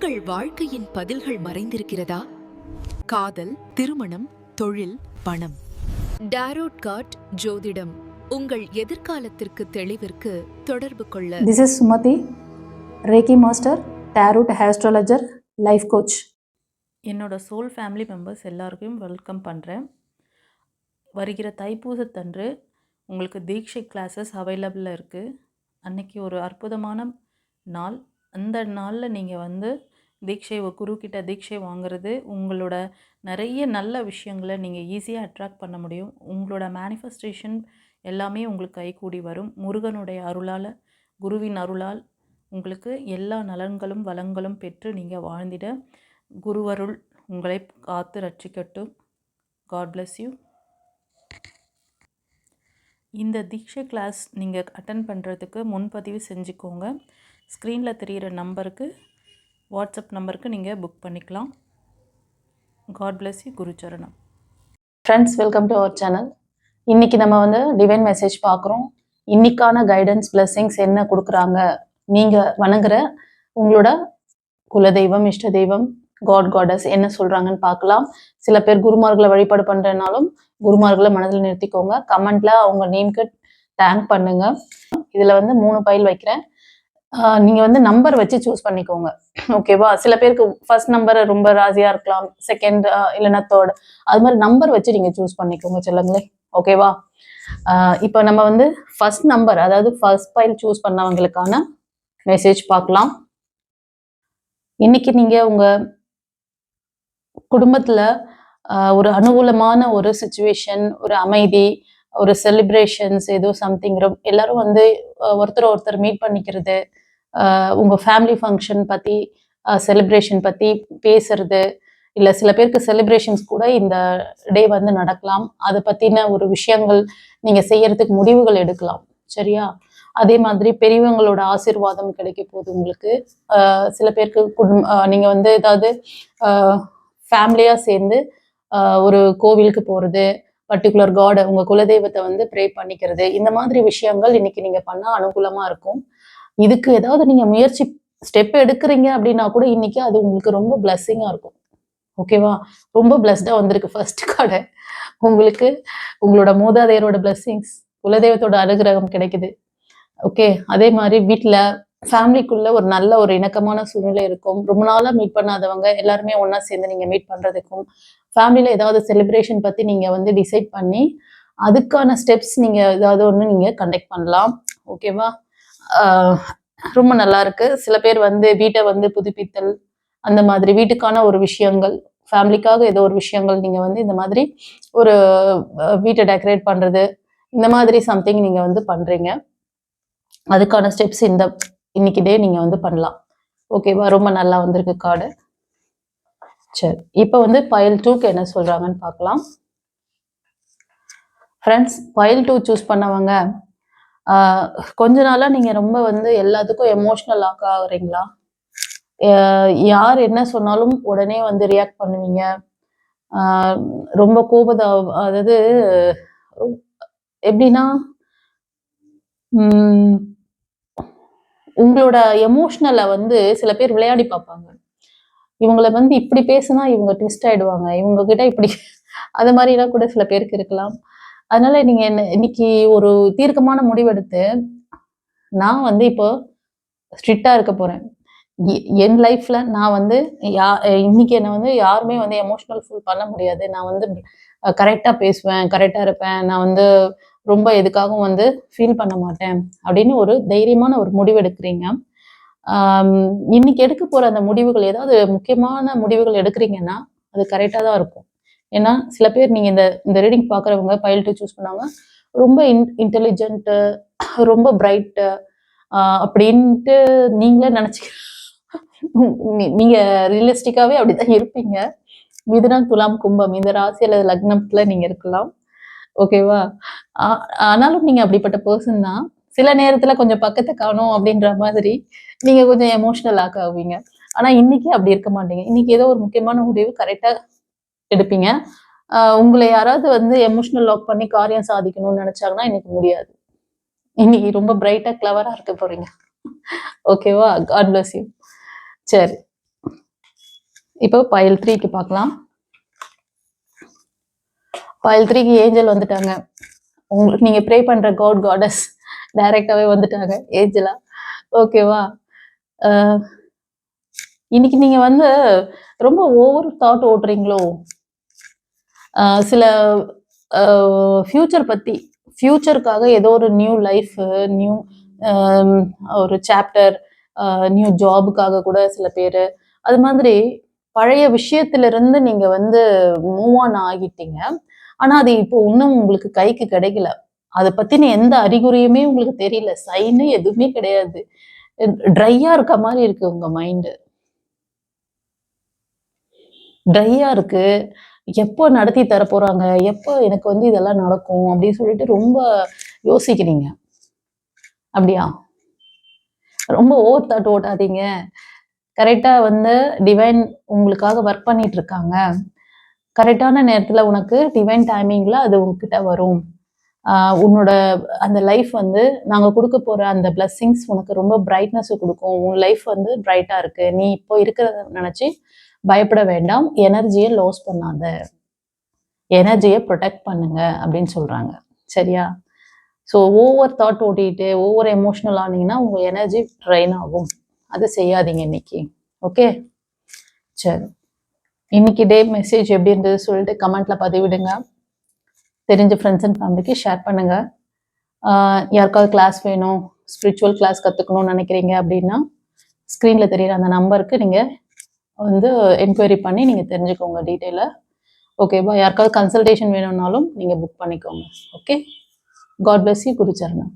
உங்கள் வாழ்க்கையின் பதில்கள் மறைந்திருக்கிறதா? காதல், திருமணம், தொழில், பணம். டாரோட் கார்ட் ஜோதிடம் உங்கள் எதிர்காலத்திற்கு தெளிவிற்கு தொடர்பு கொள்ள. This is Sumati, Reiki Master, Tarot Astrologer, Life Coach. என்னோட சோல் ஃபேமிலி மெம்பர்ஸ் எல்லாருக்கும் வெல்கம் பண்ணுறேன். வருகிற தைப்பூசத்தன்று உங்களுக்கு தீட்சை கிளாஸஸ் அவைலபிளாக இருக்குது. அன்றைக்கி ஒரு அற்புதமான நாள். அந்த நாளில் நீங்கள் தீட்சை குருக்கிட்ட தீட்சை வாங்குறது உங்களோட நிறைய நல்ல விஷயங்களை நீங்கள் ஈஸியாக அட்ராக்ட் பண்ண முடியும். உங்களோட மேனிஃபெஸ்டேஷன் எல்லாமே உங்களுக்கு கைகூடி வரும். முருகனுடைய அருளால், குருவின் அருளால் உங்களுக்கு எல்லா நலன்களும் வளங்களும் பெற்று நீங்கள் வாழ்ந்திட குருவருள் உங்களை காத்து ரட்சிக்கட்டும். God bless you. இந்த தீட்சை கிளாஸ் நீங்கள் அட்டன் பண்ணுறதுக்கு முன்பதிவு செஞ்சுக்கோங்க. ஸ்க்ரீனில் தெரிகிற நம்பருக்கு, வாட்ஸ்அப் நம்பருக்கு நீங்கள் புக் பண்ணிக்கலாம். God bless you. குருச்சரணம். Friends, welcome to our channel. இன்றைக்கி நம்ம டிவைன் மெசேஜ் பார்க்குறோம். இன்றைக்கான கைடன்ஸ் பிளெஸிங்ஸ் என்ன கொடுக்குறாங்க, நீங்கள் வணங்குற உங்களோட குலதெய்வம், இஷ்ட தெய்வம், காடஸ் என்ன சொல்கிறாங்கன்னு பார்க்கலாம். சில பேர் குருமார்களை வழிபாடு பண்ணுறதுனாலும் குருமார்களை மனதில் நிறுத்திக்கோங்க. கமெண்ட்டில் அவங்க நேம்க்கு தேங்க் பண்ணுங்க. இதில் 3 பைல் வைக்கிறேன். நீங்கள் நம்பர் வச்சு சூஸ் பண்ணிக்கோங்க, ஓகேவா? சில பேருக்கு ஃபர்ஸ்ட் நம்பர் ரொம்ப ராசியாக இருக்கலாம், செகண்ட் இல்லைன்னா தேர்ட், அது மாதிரி நம்பர் வச்சு நீங்கள் சூஸ் பண்ணிக்கோங்க செல்லுங்களே, ஓகேவா? இப்போ நம்ம ஃபர்ஸ்ட் நம்பர், அதாவது ஃபர்ஸ்ட் பைல் சூஸ் பண்ணவங்களுக்கான மெசேஜ் பார்க்கலாம். இன்னைக்கு நீங்கள் உங்கள் குடும்பத்தில் ஒரு அனுகூலமான ஒரு சிச்சுவேஷன், ஒரு அமைதி, ஒரு செலிப்ரேஷன்ஸ், ஏதோ சம்திங் எல்லாரும் ஒருத்தர் மீட் பண்ணிக்கிறது, உங்கள் ஃபேமிலி ஃபங்க்ஷன் பற்றி, செலிப்ரேஷன் பற்றி பேசுறது, இல்லை சில பேருக்கு செலிப்ரேஷன்ஸ் கூட இந்த டே நடக்கலாம். அதை பற்றின ஒரு விஷயங்கள் நீங்கள் செய்யறதுக்கு முடிவுகள் எடுக்கலாம், சரியா? அதே மாதிரி பெரியவங்களோட ஆசீர்வாதம் கிடைக்க போகுது உங்களுக்கு. சில பேருக்கு நீங்கள் ஏதாவது ஃபேமிலியாக சேர்ந்து ஒரு கோவிலுக்கு போகிறது, பர்டிகுலர் காட், உங்கள் குலதெய்வத்தை ப்ரே பண்ணிக்கிறது, இந்த மாதிரி விஷயங்கள் இன்னைக்கு நீங்கள் பண்ணால் அனுகூலமாக இருக்கும். இதுக்கு ஏதாவது நீங்கள் முயற்சி ஸ்டெப் எடுக்கிறீங்க அப்படின்னா கூட இன்னைக்கு அது உங்களுக்கு ரொம்ப பிளஸ்ஸிங்காக இருக்கும், ஓகேவா? ரொம்ப பிளஸ்டாக வந்திருக்கு ஃபர்ஸ்ட் கார்டு உங்களுக்கு. உங்களோட மூதாதையரோட பிளஸ்ஸிங்ஸ், குலதெய்வத்தோட அனுகிரகம் கிடைக்குது, ஓகே? அதே மாதிரி வீட்டில் ஃபேமிலிக்குள்ள ஒரு நல்ல ஒரு இணக்கமான சூழ்நிலை இருக்கும். ரொம்ப நாளாக மீட் பண்ணாதவங்க எல்லாருமே ஒன்றா சேர்ந்து நீங்கள் மீட் பண்ணுறதுக்கும், ஃபேமிலியில் ஏதாவது செலிப்ரேஷன் பற்றி நீங்கள் டிசைட் பண்ணி அதுக்கான ஸ்டெப்ஸ் நீங்கள் ஏதாவது ஒன்று நீங்கள் கண்டக்ட் பண்ணலாம், ஓகேவா? ரொம்ப நல்லா இருக்கு. சில பேர் வீட்டை புதுப்பித்தல், அந்த மாதிரி வீட்டுக்கான ஒரு விஷயங்கள், ஃபேமிலிக்காக ஏதோ ஒரு விஷயங்கள் நீங்கள் இந்த மாதிரி ஒரு வீட்டை டெக்கரேட் பண்ணுறது, இந்த மாதிரி சம்திங் நீங்கள் பண்ணுறீங்க. அதுக்கான ஸ்டெப்ஸ் இன்னைக்கு டே நீங்கள் பண்ணலாம், ஓகேவா? ரொம்ப நல்லா வந்திருக்கு கார்டு. சரி, இப்போ பைல் 2க்கு என்ன சொல்றாங்கன்னு பார்க்கலாம். ஃப்ரெண்ட்ஸ், பைல் 2 சூஸ் பண்ணவங்க கொஞ்ச நாளா நீங்க ரொம்ப எல்லாத்துக்கும் எமோஷனல் ஆகுறீங்களா? யார் என்ன சொன்னாலும் உடனே ரியாக்ட் பண்ணுவீங்க. ரொம்ப அதாவது எப்படின்னா, உங்களோட எமோஷனலை சில பேர் விளையாடி பார்ப்பாங்க. இவங்களை இப்படி பேசுனா இவங்க ட்விஸ்ட் ஆயிடுவாங்க, இவங்க கிட்ட இப்படி, அது மாதிரிலாம் கூட சில பேருக்கு இருக்கலாம். அதனால நீங்க இன்னைக்கு ஒரு தீர்க்கமான முடிவெடுத்து, நான் இப்போ ஸ்ட்ரிக்டா இருக்க போறேன். என் லைஃப்ல நான் இன்னைக்கு என்ன யாருமே எமோஷனல் ஃபுல் பண்ண முடியாது. நான் கரெக்டா பேசுவேன், கரெக்டா இருப்பேன், நான் ரொம்ப எதுக்காகவும் ஃபீல் பண்ண மாட்டேன் அப்படின்னு ஒரு தைரியமான ஒரு முடிவு எடுக்கிறீங்க. இன்னைக்கு எடுக்க போற அந்த முடிவுகள், ஏதாவது முக்கியமான முடிவுகள் எடுக்கிறீங்கன்னா அது கரெக்டா தான் இருக்கும். ஏன்னா சில பேர் நீங்க இந்த ரீடிங் பாக்குறவங்க பைல் 2 சூஸ் பண்ணாங்க, ரொம்ப இன்டெலிஜென்ட், ரொம்ப பிரைட் அப்படின்ட்டு நீங்களே நினைச்சுக்க, நீங்க ரியலிஸ்டிக்காவே அப்படிதான் இருப்பீங்க. மிதுனம், துலாம், கும்பம் இந்த ராசி அல்லது லக்னத்துல நீங்க இருக்கலாம், ஓகேவா? ஆனாலும் நீங்க அப்படிப்பட்ட பர்சன் தான். சில நேரத்துல கொஞ்சம் பக்கத்தை காணும் அப்படின்ற மாதிரி நீங்க கொஞ்சம் எமோஷனல் ஆகுவீங்க. ஆனா இன்னைக்கு அப்படி இருக்க மாட்டீங்க. இன்னைக்கு ஏதோ ஒரு முக்கியமான முடிவு கரெக்டா எடுப்பீங்க. உங்களை யாராவது எமோஷனல் லாக் பண்ணி காரியம் சாதிக்கணும்னு நினைச்சாங்கன்னா இன்னைக்கு முடியாது. இன்னைக்கு ரொம்ப பிரைட்டா கிளவரா இருக்க போறீங்க, ஓகேவா? God bless you. சரி, இப்போ பைல் 3க்கு பார்க்கலாம். பைல் 3க்கு ஏஞ்சல் வந்துட்டாங்க. உங்களுக்கு நீங்கள் ப்ரே பண்ணுற காட் காடஸ் டைரெக்டாகவே வந்துட்டாங்க ஏஞ்சலா. ஓகேவா? இன்னைக்கு நீங்கள் வந்து ரொம்ப ஓவர் தாட் ஓட்டுறீங்களோ? சில ஃப்யூச்சர் பற்றி, ஃப்யூச்சருக்காக ஏதோ ஒரு நியூ லைஃப், நியூ ஒரு சாப்டர், நியூ ஜாபுக்காக கூட சில பேர் அது மாதிரி பழைய விஷயத்திலிருந்து நீங்கள் வந்து மூவ் ஆன் ஆகிட்டீங்க. ஆனால் அது இப்போ இன்னும் உங்களுக்கு கைக்கு கிடைக்கல. அதை பற்றின எந்த அறிகுறியுமே உங்களுக்கு தெரியல. சைனு எதுவுமே கிடையாது. ட்ரையாக இருக்க மாதிரி இருக்கு உங்கள் மைண்டு. ட்ரையாக இருக்கு. எப்போ நடத்தி தர போகிறாங்க, எப்போ எனக்கு வந்து இதெல்லாம் நடக்கும் அப்படின்னு சொல்லிட்டு ரொம்ப யோசிக்கிறீங்க. அப்படியா? ரொம்ப ஓவர் தாட் ஓட்டாதீங்க. கரெக்டாக வந்து டிவைன் உங்களுக்காக ஒர்க் பண்ணிட்டு இருக்காங்க. கரெக்டான நேரத்தில் உனக்கு டிவைன் டைமிங்கில் அது உங்ககிட்ட வரும். உன்னோட அந்த லைஃப் வந்து நாங்கள் கொடுக்க போகிற அந்த பிளஸ்ஸிங்ஸ் உனக்கு ரொம்ப பிரைட்னஸை கொடுக்கும். உன் லைஃப் வந்து பிரைட்டாக இருக்குது. நீ இப்போ இருக்கிறத நினச்சி பயப்பட வேண்டாம். எனர்ஜியை லாஸ் பண்ணாத, எனர்ஜியை ப்ரொடெக்ட் பண்ணுங்க அப்படின்னு சொல்கிறாங்க. சரியா? ஸோ ஓவர் தாட் ஓட்டிட்டு ஓவர் எமோஷ்னல் ஆனீங்கன்னா உங்கள் எனர்ஜி ட்ரைன் ஆகும். அதை செய்யாதீங்க இன்னைக்கு. ஓகே, சரி. இன்னைக்கு டே மெசேஜ் எப்படி இருந்தது சொல்லிட்டு கமெண்ட்ல பதிவிடுங்க. தெரிஞ்ச ஃப்ரெண்ட்ஸ் அண்ட் ஃபேமிலிக்கு ஷேர் பண்ணுங்க. யாருக்காவது கிளாஸ் வேணும், ஸ்பிரிச்சுவல் கிளாஸ் கற்றுக்கணும்னு நினைக்கிறீங்க அப்படின்னா ஸ்க்ரீனில் தெரியுற அந்த நம்பருக்கு நீங்கள் வந்து என்கொயரி பண்ணி நீங்கள் தெரிஞ்சுக்கோங்க டீட்டெயிலாக. ஓகேவா? யாருக்காவது கன்சல்டேஷன் வேணும்னாலும் நீங்கள் புக் பண்ணிக்கோங்க. Okay, God bless you. குருச்சரணம்.